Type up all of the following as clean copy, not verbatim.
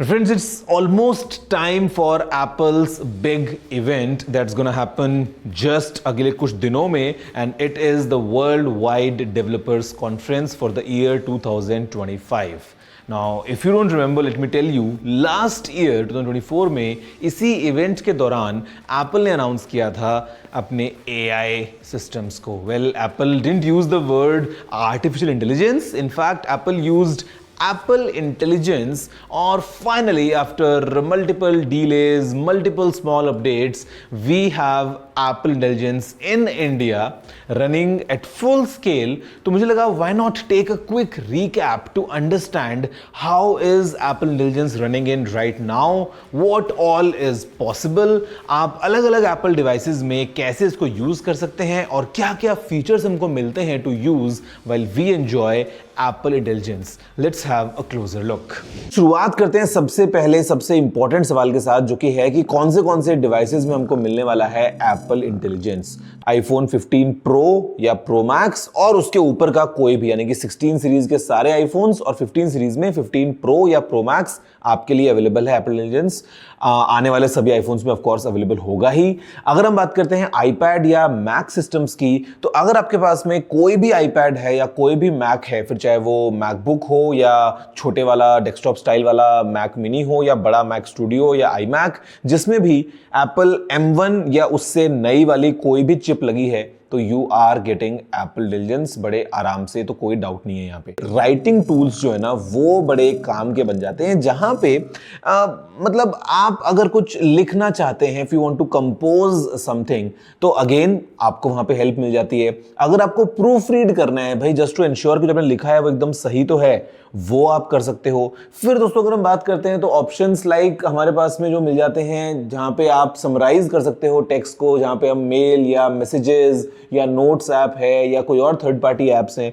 Friends, it's almost time for Apple's big event that's gonna happen just अगले कुछ दिनों में, and it is the Worldwide Developers Conference for the year 2025. Now, if you don't remember, let me tell you, last year 2024 में इसी event के दौरान Apple ने announce किया था अपने AI systems को. Well, Apple didn't use the word artificial intelligence. In fact, Apple used Apple Intelligence, or finally, after multiple delays, multiple small updates, we have Apple Intelligence in India running at full scale. तो मुझे लगा why not take a quick recap to understand how is Apple Intelligence running in right now, what all is possible, आप अलग अलग Apple devices में कैसे इसको use कर सकते हैं और क्या क्या फीचर्स हमको मिलते हैं to use while we enjoy Apple Intelligence. Let's have a closer look. शुरुआत करते हैं सबसे पहले सबसे इंपॉर्टेंट सवाल के साथ, जो कि है कि कौन से डिवाइसेस में हमको मिलने वाला है Apple Intelligence. iPhone 15 Pro या Pro Max और उसके ऊपर का कोई भी, यानी कि 16 सीरीज के सारे iPhones और 15 सीरीज में 15 Pro या Pro Max आपके लिए अवेलेबल है Apple Intelligence. आने वाले सभी iPhones में ऑफ कोर्स अवेलेबल होगा ही. अगर हम बात करते हैं iPad या Mac सिस्टम्स की, तो अगर आपके पास में कोई भी iPad है या कोई भी Mac है, फिर चाहे वो MacBook हो या छोटे वाला डेस्कटॉप स्टाइल वाला Mac Mini हो या बड़ा Mac Studio या iMac, जिसमें भी Apple M1 या उससे नई वाली कोई भी चिप लगी है, तो you are getting Apple Intelligence बड़े आराम से. तो कोई डाउट नहीं है. यहाँ पे राइटिंग टूल्स जो है ना, वो बड़े काम के बन जाते हैं, जहां पे मतलब आप अगर कुछ लिखना चाहते हैं, if you want to compose something, तो अगेन आपको वहां पे हेल्प मिल जाती है. अगर आपको प्रूफ रीड करना है भाई, जस्ट टू इंश्योर कि जो आपने लिखा है वो एकदम सही तो है, वो आप कर सकते हो. फिर दोस्तों अगर हम बात करते हैं तो ऑप्शंस लाइक हमारे पास में जो मिल जाते हैं, जहां पे आप समराइज कर सकते हो टेक्स्ट को, जहां पे हम मेल या मैसेजेस या नोट्स ऐप है या कोई और थर्ड पार्टी ऐप्स हैं,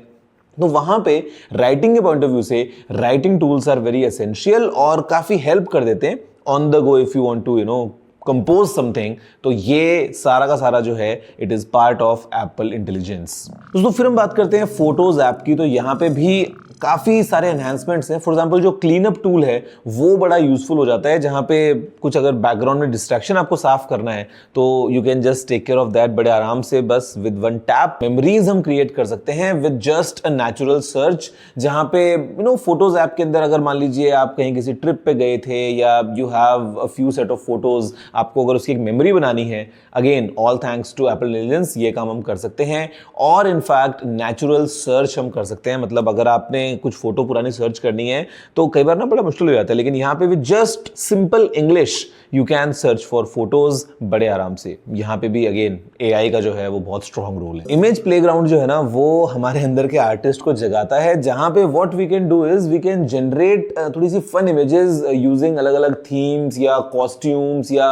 तो वहां पे राइटिंग के पॉइंट ऑफ व्यू से writing tools are very essential और काफी हेल्प कर देते हैं on the go if you want to compose something. तो ये सारा का सारा जो है, it is part of Apple Intelligence. दोस्तों फिर हम बात करते हैं फोटोज ऐप की. तो यहां पे भी काफ़ी सारे एनहांसमेंट्स हैं. फॉर एग्जांपल जो क्लीन अप टूल है वो बड़ा यूजफुल हो जाता है, जहां पे कुछ अगर बैकग्राउंड में डिस्ट्रैक्शन आपको साफ करना है, तो you can just take care of that बड़े आराम से. बस विद वन टैप मेमोरीज हम क्रिएट कर सकते हैं with just a natural search. जहां पे फोटोज ऐप के अंदर अगर मान लीजिए आप कहीं किसी ट्रिप पे गए थे या you have a few set of photos, आपको अगर उसकी एक मेमोरी बनानी है, again all thanks to Apple Intelligence ये काम हम कर सकते हैं. और इनफैक्ट नेचुरल सर्च हम कर सकते हैं. मतलब अगर आपने कुछ फोटो पुरानी सर्च करनी है तो कई बार ना बड़ा मुश्किल हो जाता है, लेकिन यहाँ पे भी just simple English you can search for photos बड़े आराम से. यहाँ पे भी अगेन AI का जो है वो बहुत स्ट्रॉन्ग रोल है. इमेज प्लेग्राउंड जो है ना, वो हमारे अंदर के आर्टिस्ट को जगाता है, जहां पे what we can do is we can generate थोड़ी सी फन इमेजेस यूजिंग अलग अलग थीम्स या कॉस्ट्यूम्स, या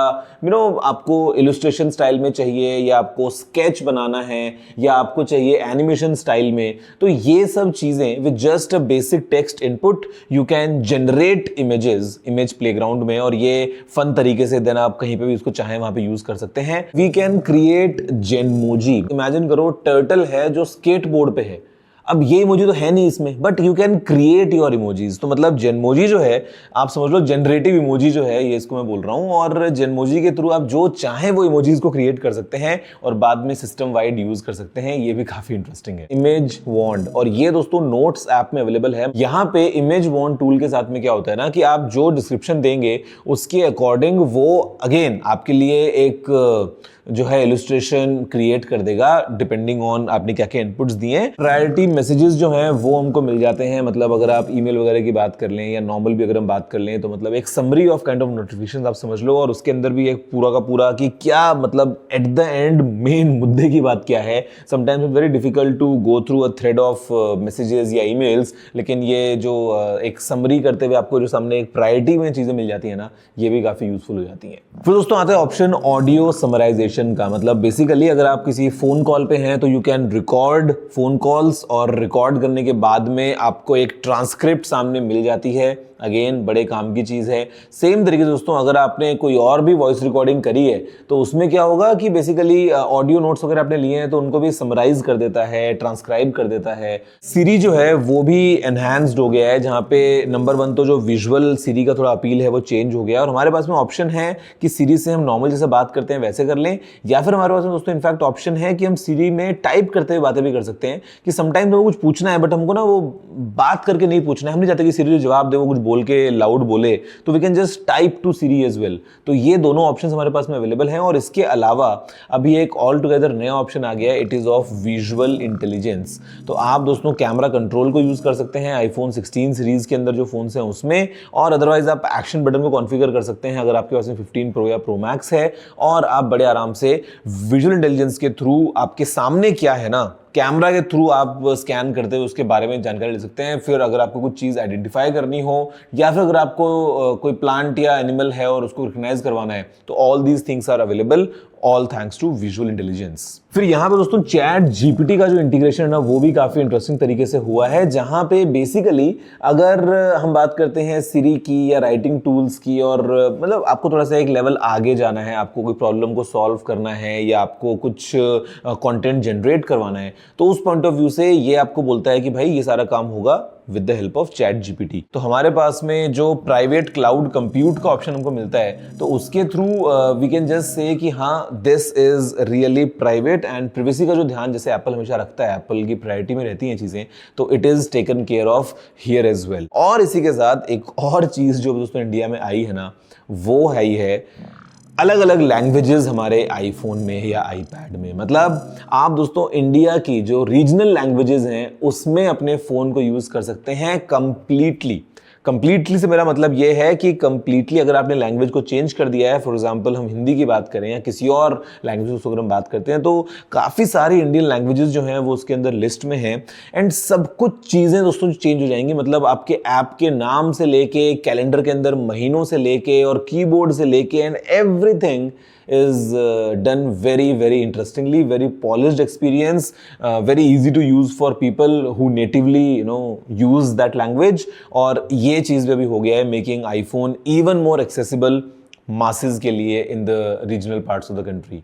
आपको इलस्ट्रेशन स्टाइल में चाहिए या आपको स्केच बनाना है या आपको चाहिए एनिमेशन स्टाइल में. तो ये सब चीजें with just a basic text input you can generate images image playground में, और ये फन तरीके से देन आप कहीं पे भी उसको चाहें वहां पे यूज कर सकते हैं. We can create Genmoji. Imagine करो टर्टल है जो स्केटबोर्ड पे है. अब ये इमोजी तो है नहीं इसमें, but you can create your emojis. तो मतलब जेनमोजी जो है, आप समझ लो जनरेटिव इमोजी जो है, ये इसको मैं बोल रहा हूं. और जेनमोजी के थ्रू आप जो चाहें वो इमोजीज को क्रिएट कर सकते हैं और बाद में सिस्टम वाइड यूज कर सकते हैं. ये भी काफी इंटरेस्टिंग है. इमेज वॉन्ड, और ये दोस्तों नोट्स ऐप में अवेलेबल है. यहाँ पे इमेज वॉन्ड टूल के साथ में क्या होता है ना, कि आप जो डिस्क्रिप्शन देंगे उसके अकॉर्डिंग वो अगेन आपके लिए एक जो है इलस्ट्रेशन क्रिएट कर देगा डिपेंडिंग ऑन आपने क्या क्या इनपुट्स दिए हैं. प्रायोरिटी मैसेजेस जो हैं वो हमको मिल जाते हैं. मतलब अगर आप ईमेल वगैरह की बात कर लें या नॉर्मल भी अगर हम बात कर लें, तो मतलब एक summary of kind of notifications आप समझ लो, और उसके अंदर भी एक पूरा का पूरा कि क्या मतलब एट द एंड मेन मुद्दे की बात क्या है. Sometimes it's very difficult to go through a thread of messages या ईमेल्स, लेकिन ये जो एक समरी करते हुए आपको जो सामने एक प्रायोरिटी में चीजें मिल जाती है ना, ये भी काफी यूजफुल हो जाती है. फिर दोस्तों आता है ऑप्शन ऑडियो समराइजेशन का. मतलब बेसिकली अगर आप किसी फोन कॉल पे हैं तो you can record phone calls, और रिकॉर्ड करने के बाद में आपको एक ट्रांसक्रिप्ट सामने मिल जाती है अगेन बड़े काम की चीज़ है। सेम तरीके से दोस्तों अगर आपने कोई और भी वॉइस रिकॉर्डिंग करी है तो उसमें क्या होगा कि बेसिकली ऑडियो नोट्स वगैरह आपने लिए हैं तो उनको भी समराइज कर देता है, ट्रांसक्राइब कर देता है। सीरी जो है वो भी एनहांस्ड हो गया है, जहाँ पे नंबर 1 तो जो विजुअल सीरी का थोड़ा अपील है वो चेंज हो गया है और हमारे पास में ऑप्शन है कि सीरी से हम नॉर्मल जैसे बात करते हैं वैसे कर लें, या फिर हमारे पास में दोस्तों इनफैक्ट ऑप्शन है कि हम सीरी में टाइप करते हुए बातें भी कर सकते हैं कि समटाइम्स हमें कुछ पूछना है बट हमको ना वो बात करके नहीं पूछना है, हम नहीं चाहते कि सीरी जो जवाब दे वो कुछ बोल के लाउड बोले, तो we can just type to Siri as well. तो ये दोनों ऑप्शंस हमारे पास में अवेलेबल हैं और इसके अलावा अभी एक ऑल टुगेदर नया ऑप्शन आ गया है, it is of visual intelligence. तो आप दोस्तों कैमरा कंट्रोल को यूज कर सकते हैं आईफोन 16 सीरीज के अंदर जो फोन हैं उसमें, और अदरवाइज आप एक्शन बटन को कॉन्फ़िगर कर सकते हैं अगर आपके पास में 15 प्रो या प्रो मैक्स है, और आप बड़े आराम से विजुअल इंटेलिजेंस के थ्रू आपके सामने क्या है ना, कैमरा के थ्रू आप स्कैन करते हुए उसके बारे में जानकारी ले सकते हैं। फिर अगर आपको कुछ चीज़ आइडेंटिफाई करनी हो या फिर अगर आपको कोई प्लांट या एनिमल है और उसको रिकॉग्नाइज करवाना है, तो all these things are available all thanks to visual intelligence. फिर यहाँ पे दोस्तों चैट जीपीटी का जो इंटीग्रेशन है ना वो भी काफी इंटरेस्टिंग तरीके से हुआ है, जहां पे बेसिकली अगर हम बात करते हैं सिरी की या राइटिंग टूल्स की, और मतलब आपको थोड़ा सा एक लेवल आगे जाना है, आपको कोई प्रॉब्लम को सॉल्व करना है या आपको कुछ कंटेंट जनरेट करवाना है, तो उस पॉइंट ऑफ व्यू से ये आपको बोलता है कि भाई ये सारा काम होगा with the help of chat GPT. तो हमारे पास में जो प्राइवेट क्लाउड कंप्यूट का ऑप्शन हमको मिलता है तो उसके through we can just say कि हाँ this is really private, and privacy का जो ध्यान जैसे एप्पल हमेशा रखता है, एप्पल की प्रायोरिटी में रहती हैं चीजें, तो it is taken care of here as well. और इसी के साथ एक और चीज जो दोस्तों इंडिया में आई है ना, वो है ही है अलग अलग लैंग्वेजेस हमारे आईफोन में या आईपैड में। मतलब आप दोस्तों इंडिया की जो रीजनल लैंग्वेजेस हैं उसमें अपने फोन को यूज कर सकते हैं कंप्लीटली। कंप्लीटली से मेरा मतलब ये है कि कंप्लीटली अगर आपने लैंग्वेज को चेंज कर दिया है, फॉर एग्जांपल हम हिंदी की बात करें या किसी और लैंग्वेज को अगर हम बात करते हैं, तो काफ़ी सारी इंडियन लैंग्वेजेस जो हैं वो उसके अंदर लिस्ट में हैं, एंड सब कुछ चीज़ें दोस्तों चेंज हो जाएंगी। मतलब आपके ऐप के नाम से लेके, कैलेंडर के अंदर महीनों से लेके और कीबोर्ड से लेके, and everything is done very interestingly, very polished experience, very easy to use for people who natively use that language। और ये चीज़ भी अभी हो गया है making iPhone even more accessible masses के लिए in the regional parts of the country।